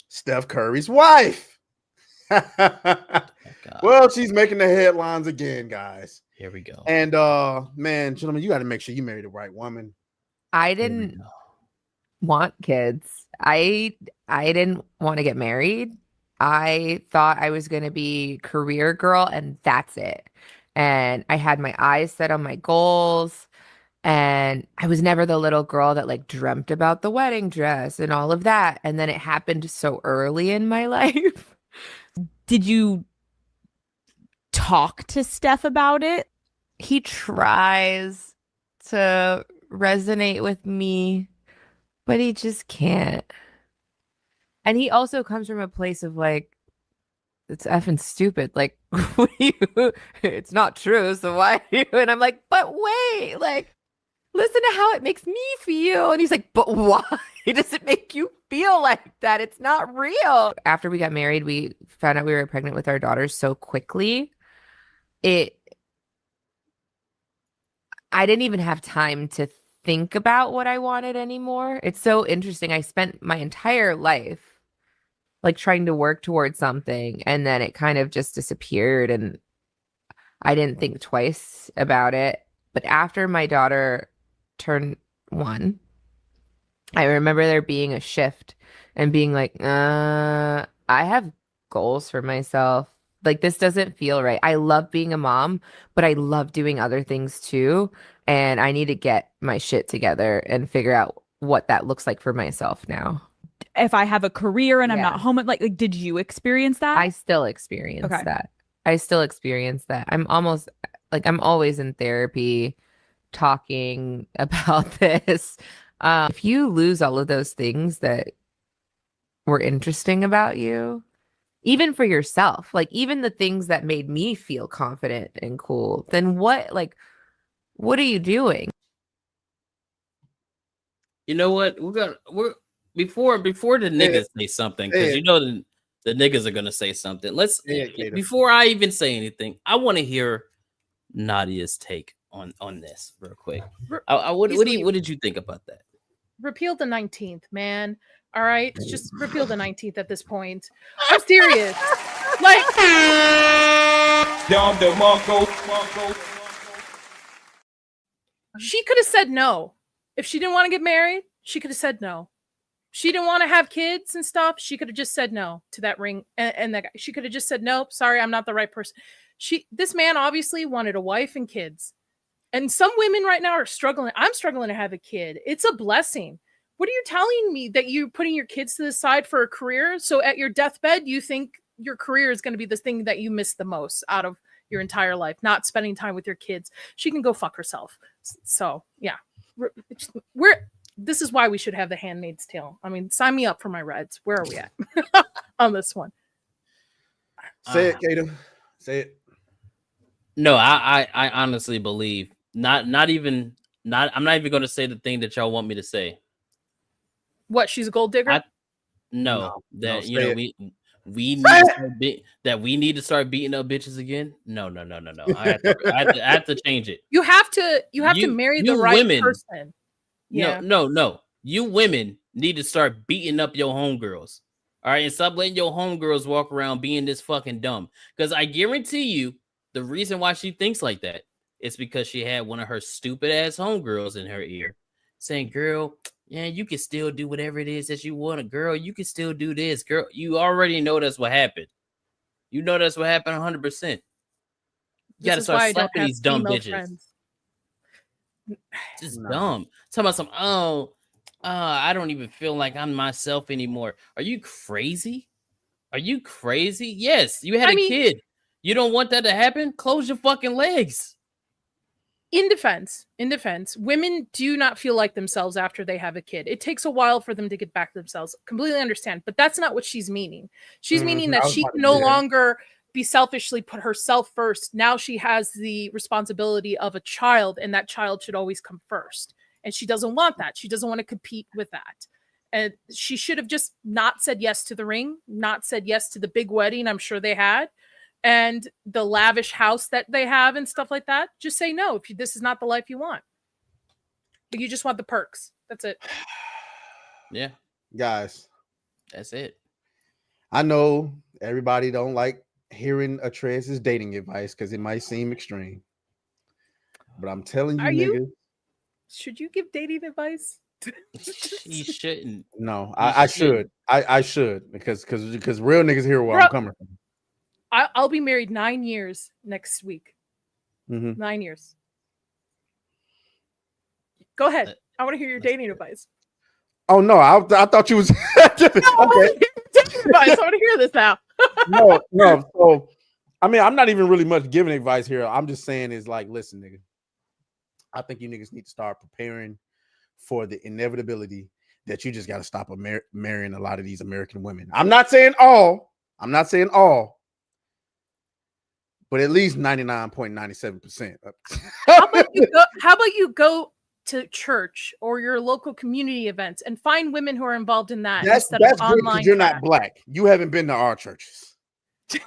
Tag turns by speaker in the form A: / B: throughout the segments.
A: Steph Curry's wife. Well, she's making the headlines again, guys.
B: Here we go.
A: And man, gentlemen, you got to make sure you marry the right woman.
C: I didn't want kids. I didn't want to get married. I thought I was going to be career girl and that's it. And I had my eyes set on my goals. And I was never the little girl that like dreamt about the wedding dress and all of that. And then it happened so early in my life.
D: Did you talk to Steph about it?
C: He tries to resonate with me, but he just can't. And he also comes from a place of like, it's effing stupid. Like, it's not true. So why? And I'm like, but wait, like, listen to how it makes me feel. And he's like, but why does it make you feel like that? It's not real. After we got married, we found out we were pregnant with our daughters so quickly. I didn't even have time to think about what I wanted anymore. It's so interesting. I spent my entire life like trying to work towards something, and then it kind of just disappeared, and I didn't think twice about it. But after my daughter turned 1, I remember there being a shift and being like, I have goals for myself. Like, this doesn't feel right. I love being a mom, but I love doing other things too. And I need to get my shit together and figure out what that looks like for myself now.
D: If I have a career and I'm not home, like, did you experience that?
C: I still experience that. I still experience that. I'm always in therapy talking about this. If you lose all of those things that were interesting about you, even for yourself, like even the things that made me feel confident and cool, then what are you doing?
B: You know what? We're before the niggas say something, because you know the niggas are gonna say something. Before I even say anything, I want to hear Nadia's take on this real quick. What did you think about that?
E: Repeal the 19th, man. All right, just repeal the 19th at this point. I'm serious. Like, she could have said no. If she didn't want to get married, she could have said no. She didn't want to have kids and stuff. She could have just said no to that ring and that guy. She could have just said, nope, sorry, I'm not the right person. This man obviously wanted a wife and kids. And some women right now are struggling. I'm struggling to have a kid. It's a blessing. What are you telling me, that you're putting your kids to the side for a career? So at your deathbed, you think your career is going to be the thing that you miss the most out of your entire life, not spending time with your kids. She can go fuck herself. So yeah, this is why we should have The Handmaid's Tale. I mean, sign me up for my Reds. Where are we at on this one?
A: Say it, Kato. Say it.
B: No, I honestly believe I'm not even going to say the thing that y'all want me to say.
E: What, she's a gold digger?
B: We need to start beating up bitches again. No. I have to change it.
E: You have to marry the right person.
B: Yeah. No. You women need to start beating up your homegirls. All right, and stop letting your homegirls walk around being this fucking dumb. Because I guarantee you, the reason why she thinks like that is because she had one of her stupid ass homegirls in her ear saying, "Girl, yeah, you can still do whatever it is that you want. Girl, you can still do this. Girl, you already know that's what happened. You know that's what happened 100%. You got to start slapping these dumb bitches. Friends. Just dumb. Talking about I don't even feel like I'm myself anymore. Are you crazy? Yes, you had a kid. You don't want that to happen? Close your fucking legs.
E: In defense, women do not feel like themselves after they have a kid. It takes a while for them to get back to themselves. Completely understand. But that's not what she's meaning. She's meaning that she can no longer be selfishly put herself first. Now she has the responsibility of a child, and that child should always come first. And she doesn't want that. She doesn't want to compete with that. And she should have just not said yes to the ring, not said yes to the big wedding I'm sure they had, and the lavish house that they have and stuff like that. Just say no if this is not the life you want. But you just want the perks. That's it.
B: Yeah.
A: Guys.
B: That's it.
A: I know everybody don't like hearing Atreus' dating advice because it might seem extreme. But I'm telling you, niggas.
E: Should you give dating advice?
B: You shouldn't.
A: No, I should. I should because real niggas hear where I'm coming from.
E: I'll be married 9 years next week.
A: Mm-hmm.
E: 9 years. Go ahead. I want to hear your dating advice.
A: Oh no, I thought you was okay.
E: Dating advice. I want to hear this now.
A: No. So, I mean, I'm not even really much giving advice here. I'm just saying is like, listen, nigga. I think you niggas need to start preparing for the inevitability that you just got to stop marrying a lot of these American women. I'm not saying all, but at least 99.97%.
E: How about you go to church or your local community events and find women who are involved in that instead of online?
A: You're not black. You haven't been to our churches.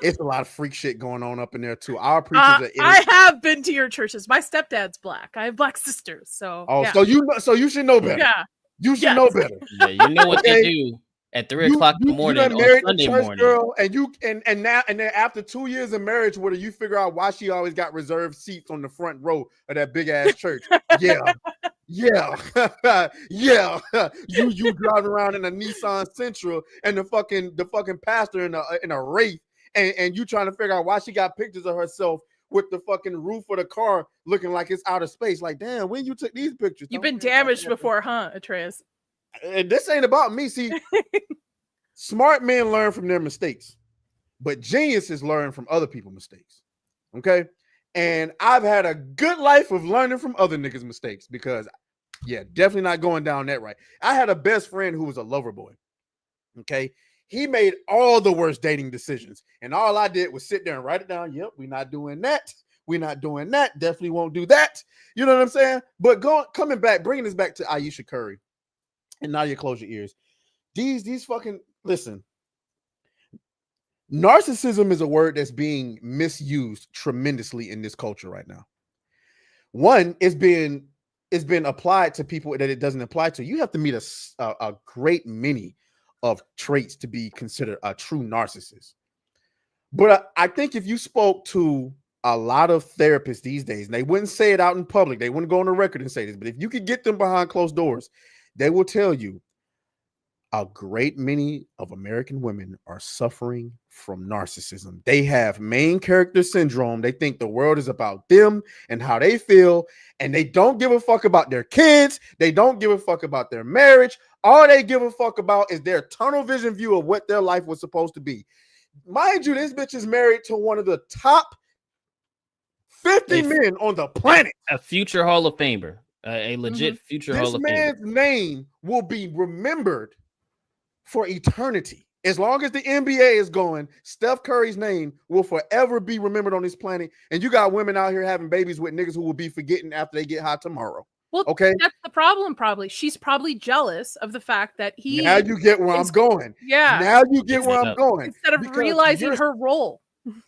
A: It's a lot of freak shit going on up in there too. Our preachers
E: I have been to your churches. My stepdad's black. I have black sisters. So
A: so you should know better.
E: Yeah.
A: You should know better.
B: Yeah, you know what they do at 3 o'clock in the morning on
A: married
B: Sunday
A: a church
B: morning.
A: girl, and then after 2 years of marriage with her, you figure out why she always got reserved seats on the front row of that big ass church. Yeah. You driving around in a Nissan Sentra and the fucking pastor in a Wraith, and you trying to figure out why she got pictures of herself with the fucking roof of the car looking like it's outer space. Like, damn, when you took these pictures?
E: You've been damaged before, huh, Atreus?
A: This ain't about me. See, smart men learn from their mistakes, but geniuses learn from other people's mistakes. Okay? And I've had a good life of learning from other niggas' mistakes because, definitely not going down that right. I had a best friend who was a lover boy. Okay? He made all the worst dating decisions. And all I did was sit there and write it down. Yep, we're not doing that. We're not doing that. Definitely won't do that. You know what I'm saying? But coming back, bringing this back to Ayesha Curry. And Nadia, close your ears. These fucking, listen. Narcissism is a word that's being misused tremendously in this culture right now. One, it's been applied to people that it doesn't apply to. You have to meet a great many of traits to be considered a true narcissist. But I think if you spoke to a lot of therapists these days, and they wouldn't say it out in public, they wouldn't go on the record and say this, but if you could get them behind closed doors, they will tell you a great many of American women are suffering from narcissism. They have main character syndrome. They think the world is about them and how they feel, and they don't give a fuck about their kids. They don't give a fuck about their marriage. All they give a fuck about is their tunnel vision view of what their life was supposed to be. Mind you, this bitch is married to one of the top 50 men on the planet.
B: A future Hall of Famer. A legit future Hall of Famer.
A: This man's name will be remembered for eternity. As long as the NBA is going, Steph Curry's name will forever be remembered on this planet. And you got women out here having babies with niggas who will be forgetting after they get high tomorrow.
E: Well,
A: okay,
E: that's the problem. Probably she's probably jealous of the fact that he.
A: Now you get where I'm going.
E: Yeah.
A: Now you get where I'm going.
E: Instead of realizing her role.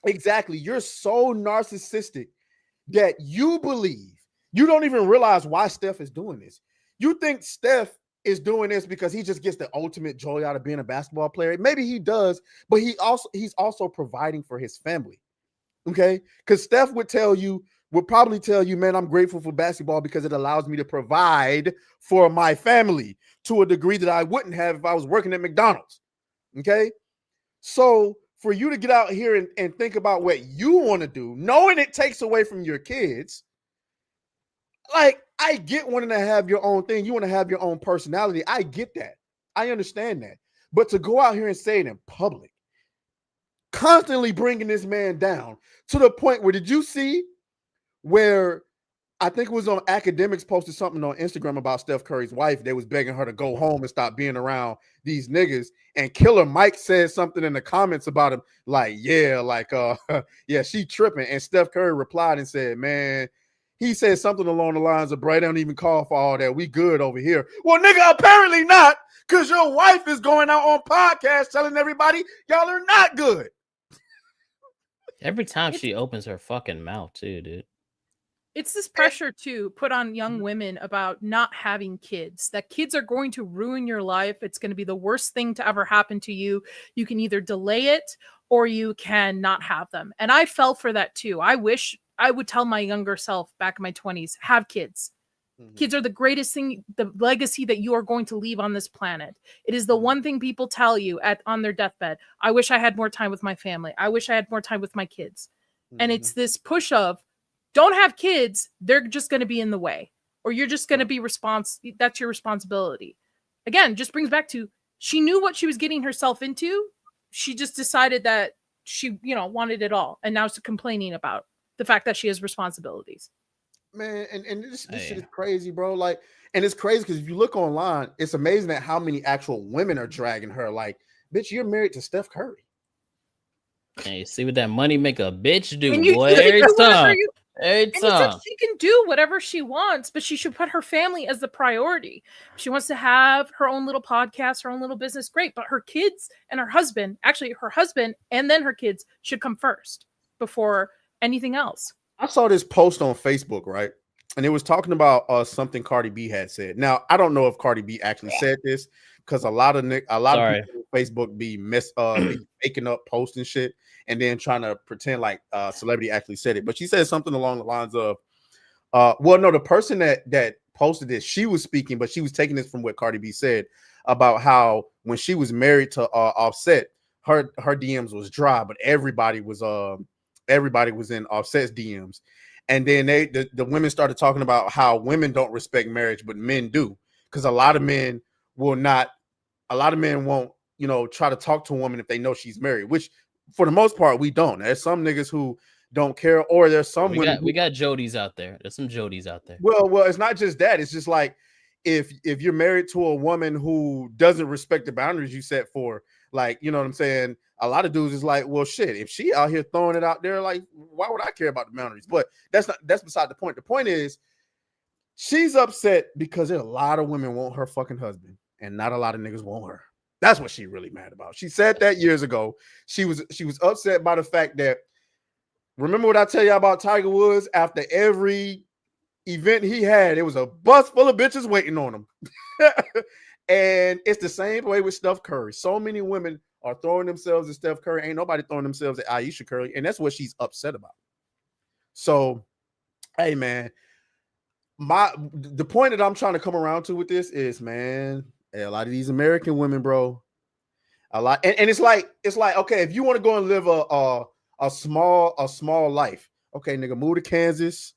A: Exactly. You're so narcissistic that you believe you don't even realize why Steph is doing this. You think Steph is doing this because he just gets the ultimate joy out of being a basketball player. Maybe he does, but he's also providing for his family. Okay, because Steph would probably tell you, man, I'm grateful for basketball because it allows me to provide for my family to a degree that I wouldn't have if I was working at McDonald's. Okay, so for you to get out here and think about what you want to do, knowing it takes away from your kids, like, I get wanting to have your own thing. You want to have your own personality. I get that. I understand that. But to go out here and say it in public, constantly bringing this man down to the point where, did you see where I think it was on Academics posted something on Instagram about Steph Curry's wife? They was begging her to go home and stop being around these niggas. And Killer Mike said something in the comments about him, like, yeah, she tripping. And Steph Curry replied and said, man, he said something along the lines of, bro, don't even call for all that. We good over here. Well, nigga, apparently not, because your wife is going out on podcasts telling everybody y'all are not good.
B: Every time she opens her fucking mouth, too, dude.
E: It's this pressure to put on young women about not having kids, that kids are going to ruin your life. It's going to be the worst thing to ever happen to you. You can either delay it or you can not have them. And I fell for that too. I wish I would tell my younger self back in my 20s, have kids. Kids are the greatest thing, the legacy that you are going to leave on this planet. It is the one thing people tell you on their deathbed. I wish I had more time with my family. I wish I had more time with my kids. And it's this push of, don't have kids. They're just going to be in the way, or you're just going to be that's your responsibility. Again, just brings back to, she knew what she was getting herself into. She just decided that she, wanted it all. And now she's complaining about the fact that she has responsibilities.
A: Man, and this shit is crazy, bro. Like, and it's crazy because if you look online, it's amazing at how many actual women are dragging her. Like, bitch, you're married to Steph Curry.
B: Hey, see what that money make a bitch do,
E: And
B: boy. Every time.
E: And it's like she can do whatever she wants, but she should put her family as the priority. If she wants to have her own little podcast, her own little business, great. But her kids and her husband, actually her husband and then her kids, should come first before anything else.
A: I saw this post on Facebook, right? And it was talking about something Cardi B had said. Now, I don't know if Cardi B actually said this, because a lot of people on Facebook be making up posts and shit, and then trying to pretend like celebrity actually said it. But she said something along the lines of, the person that posted this, she was speaking, but she was taking this from what Cardi B said about how when she was married to Offset, her DMs was dry, but everybody was in Offset's DMs. And then the women started talking about how women don't respect marriage, but men do, because a lot of men won't, try to talk to a woman if they know she's married, which for the most part we don't. There's some niggas who don't care, or there's some women.
B: We got Jodies out there. There's some Jodies out there.
A: Well, it's not just that. It's just like if you're married to a woman who doesn't respect the boundaries you set for, like, you know what I'm saying? A lot of dudes is like, well, shit, if she out here throwing it out there, like, why would I care about the boundaries? But that's beside the point. The point is, she's upset because there's a lot of women want her fucking husband, and not a lot of niggas want her. That's what she really mad about. She said that years ago. She was upset by the fact that, remember what I tell you about Tiger Woods? After every event he had, it was a bus full of bitches waiting on him. And it's the same way with Steph Curry. So many women are throwing themselves at Steph Curry. Ain't nobody throwing themselves at Ayesha Curry, and that's what she's upset about. So, hey, man, the point that I'm trying to come around to with this is, man, a lot of these American women, bro, a lot, and it's like, okay, if you want to go and live a small life, okay, nigga, move to Kansas,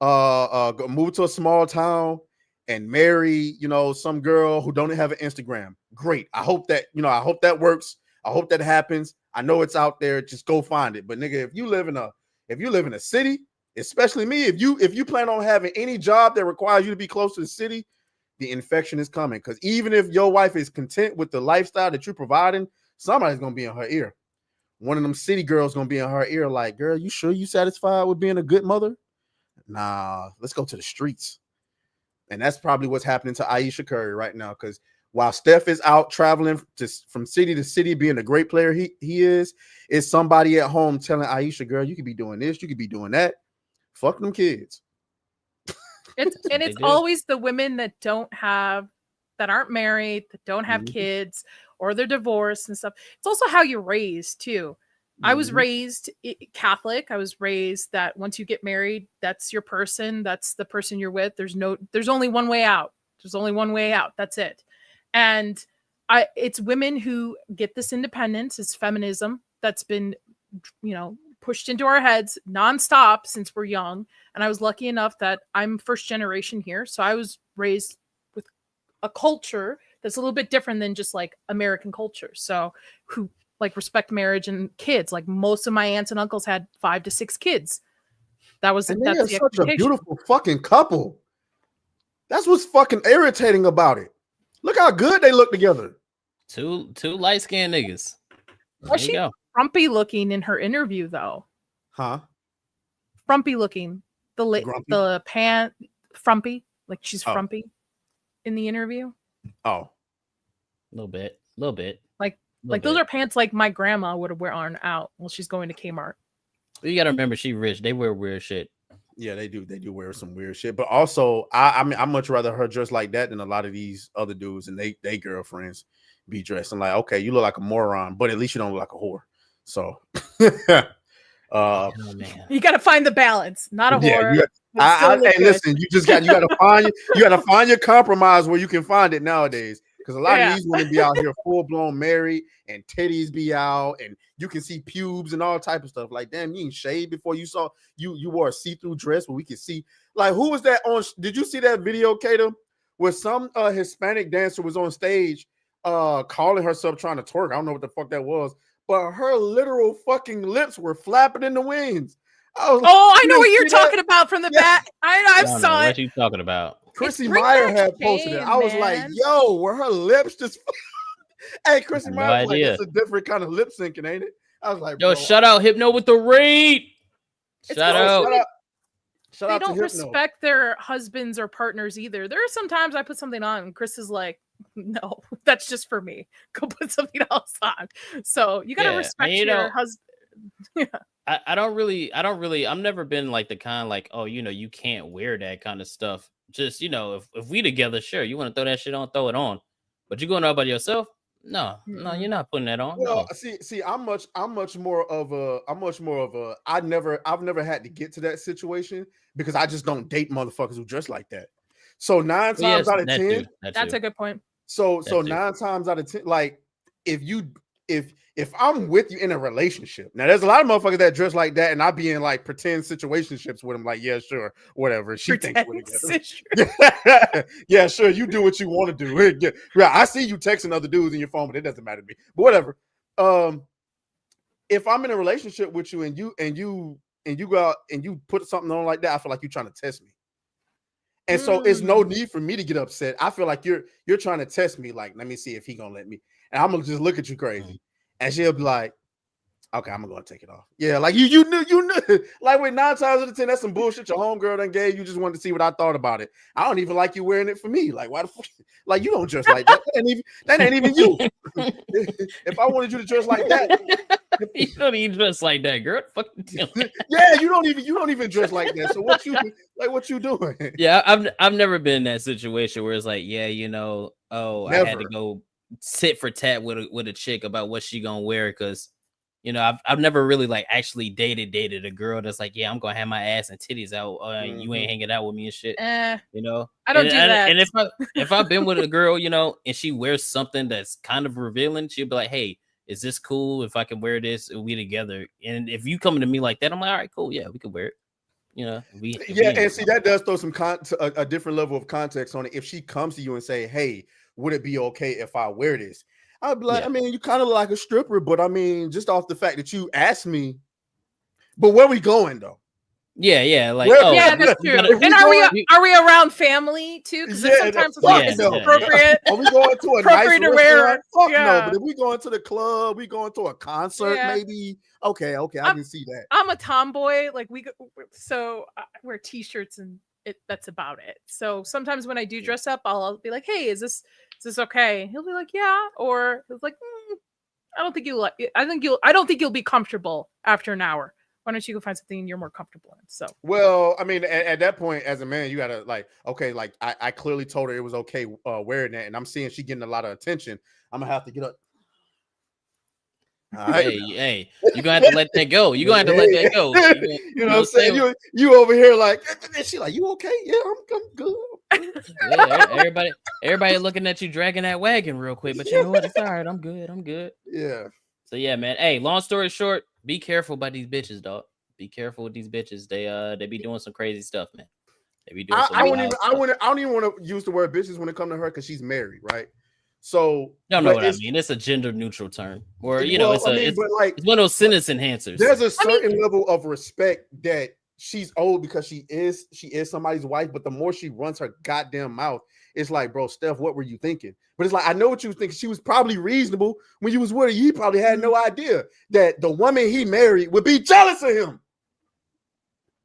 A: move to a small town and marry, some girl who don't have an Instagram. Great. I hope that works. I hope that happens. I know it's out there. Just go find it. But nigga, if you live in a city, especially me, if you plan on having any job that requires you to be close to the city, the infection is coming. Because even if your wife is content with the lifestyle that you're providing, somebody's gonna be in her ear. One of them city girls gonna be in her ear, like, girl, you sure you satisfied with being a good mother? Nah, let's go to the streets. And that's probably what's happening to Ayesha Curry right now. Because while Steph is out traveling from city to city, being a great player he is somebody at home telling Ayesha, girl, you could be doing this, you could be doing that. Fuck them kids.
E: It's always the women that aren't married, that don't have kids, or they're divorced and stuff. It's also how you're raised too. I was raised Catholic. I was raised that once you get married, that's your person. That's the person you're with. There's only one way out. There's only one way out. That's it. And it's women who get this independence. It's feminism that's been, pushed into our heads nonstop since we're young. And I was lucky enough that I'm first generation here. So I was raised with a culture that's a little bit different than just like American culture. So who like respect marriage and kids. Like most of my aunts and uncles had 5 to 6 kids. That's the
A: such a beautiful fucking couple. That's what's fucking irritating about it. Look how good they look together.
B: Two light-skinned niggas.
E: Was she frumpy looking in her interview though?
A: Huh?
E: Frumpy looking. The pant frumpy. Like she's frumpy in the interview.
A: Oh.
B: A little bit.
E: Like those are pants like my grandma would have worn out while she's going to Kmart.
B: You gotta remember, she rich. They wear weird shit.
A: Yeah, they do. They do wear some weird shit. But also, I mean, I much rather her dress like that than a lot of these other dudes and they girlfriends be dressing like, okay, you look like a moron, but at least you don't look like a whore. So,
B: Oh, man.
E: You got to find the balance. Not a
A: yeah,
E: whore.
A: hey, listen, you got to find your compromise where you can find it nowadays. Because a lot of these women be out here full blown married and titties be out and you can see pubes and all type of stuff. Like, damn, you ain't shaved before you saw you wore a see-through dress where we could see. Like, who was that on? Did you see that video, Kato, where some Hispanic dancer was on stage calling herself trying to twerk? I don't know what the fuck that was, but her literal fucking lips were flapping in the winds.
E: I know what you're talking about from the back. I saw it.
B: What you talking about?
A: Chrissy Meyer had posted it. I was like, yo, were her lips just hey, Chrissy Meyer was like, it's a different kind of lip syncing, ain't it? I was like,
B: yo,
A: bro,
B: shout out Hypno with the read. Shout out.
E: They don't respect their husbands or partners either. There are sometimes I put something on and Chris is like, no, that's just for me. Go put something else on. So you gotta respect your husband. Yeah.
B: I don't really, I've never been like the kind like, oh, you can't wear that kind of stuff. Just, if we together, sure, you want to throw that shit on, throw it on. But you going out by yourself? No, you're not putting that on.
A: Well,
B: no.
A: see, I'm much more of a I've never had to get to that situation because I just don't date motherfuckers who dress like that. So 9 times out of 10,
E: that's a good point.
A: So 9 times out of 10, like if I'm with you in a relationship, now there's a lot of motherfuckers that dress like that, and I be in like pretend situationships with them, like, yeah, sure, whatever. She thinks yeah, sure, you do what you want to do. Yeah, I see you texting other dudes in your phone, but it doesn't matter to me. But whatever. If I'm in a relationship with you and you go out and you put something on like that, I feel like you're trying to test me. And so it's no need for me to get upset. I feel like you're trying to test me. Like, let me see if he gonna let me. And I'm gonna just look at you crazy. And she'll be like, okay, I'm gonna take it off. Yeah, like you knew. Like with 9 times out of 10, that's some bullshit your homegirl done gave. You just wanted to see what I thought about it. I don't even like you wearing it for me. Like, why the fuck? Like, you don't dress like that. That ain't even you. If I wanted you to dress like that,
B: you don't even dress like that, girl.
A: Yeah, you don't even dress like that. So what you doing?
B: Yeah, I've never been in that situation where it's like, yeah, I had to go tit for tat with a chick about what she gonna wear because I've never really like actually dated a girl that's like, yeah, I'm gonna have my ass and titties out. You ain't hanging out with me and shit.
E: I don't do that.
B: And if I've been with a girl, and she wears something that's kind of revealing, she'll be like, hey, is this cool if I can wear this and we together? And if you coming to me like that, I'm like, all right, cool, yeah, we can wear it. And
A: see, that does throw some a different level of context on it. If she comes to you and say, hey, would it be okay if I wear this? I'd be like, I mean, you kind of look like a stripper, but I mean, just off the fact that you asked me. But where we going though?
B: Yeah, like
E: that's true. And are we around family too? Because sometimes it's appropriate.
A: Are we going to a nice restaurant? Fuck no. But if we going to the club, we going to a concert, maybe. Okay, I can see that.
E: I'm a tomboy. Like so I wear t-shirts and that's about it. So sometimes when I do dress up, I'll be like, hey, is this okay? He'll be like, yeah, or he'll be like, I don't think you'll like it. I don't think you'll be comfortable after an hour. Why don't you go find something you're more comfortable in? So,
A: well, I mean, at that point, as a man, you gotta like, okay, like I clearly told her it was okay wearing that, and I'm seeing she getting a lot of attention. I'm gonna have to get up.
B: Hey, you gonna have to let that go. You gonna have to let that go.
A: You know what I'm saying? You over here like, she like, you okay? Yeah, I'm good.
B: Yeah, everybody looking at you dragging that wagon real quick, but you know what? It's all right. I'm good.
A: Yeah.
B: So yeah, man. Hey, long story short, be careful about these bitches, dog. Be careful with these bitches. They be doing some crazy stuff, man. They be doing.
A: I don't even want to use the word bitches when it comes to her because she's married, right? So
B: you know what I mean. It's a gender neutral term, or it's one of those sentence enhancers.
A: There's a certain level of respect that she's owed because she is somebody's wife. But the more she runs her goddamn mouth, it's like, bro, Steph, what were you thinking? But it's like, I know what you was thinking. She was probably reasonable when you was with her. He probably had no idea that the woman he married would be jealous of him.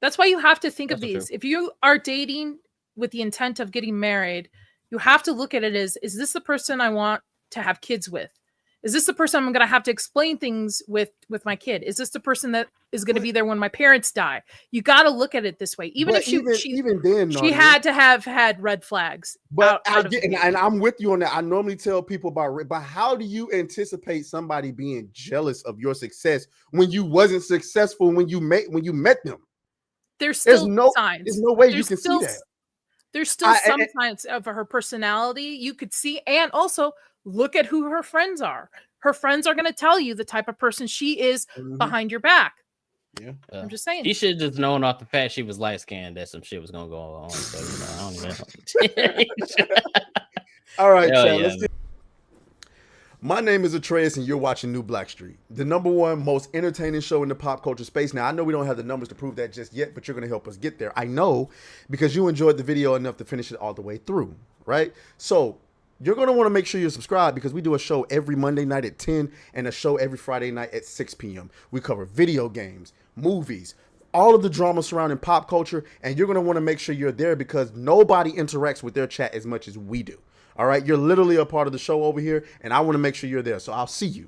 E: That's why you have to think of these. True. If you are dating with the intent of getting married, you have to look at it as, is this the person I want to have kids with? Is this the person I'm going to have to explain things with my kid? Is this the person that is going to be there when my parents die? You got to look at it this way. Even if
A: even then,
E: she had to have had red flags.
A: But and I'm with you on that. I normally tell people but how do you anticipate somebody being jealous of your success when you wasn't successful when you met them?
E: There's no signs.
A: There's no way you can see that.
E: There's still some signs of her personality you could see, and also look at who her friends are. Her friends are going to tell you the type of person she is behind your back.
A: Yeah,
E: I'm just saying.
B: She should have just known off the fact she was light skinned that some shit was gonna go on. So I don't know.
A: All right, Chad, my name is Atreus, and you're watching New Black Street, the #1 most entertaining show in the pop culture space. Now, I know we don't have the numbers to prove that just yet, but you're going to help us get there. I know, because you enjoyed the video enough to finish it all the way through, right? So you're going to want to make sure you're subscribed, because we do a show every Monday night at 10 and a show every Friday night at 6 p.m. We cover video games, movies, all of the drama surrounding pop culture, and you're going to want to make sure you're there because nobody interacts with their chat as much as we do. All right, you're literally a part of the show over here, and I want to make sure you're there. So I'll see you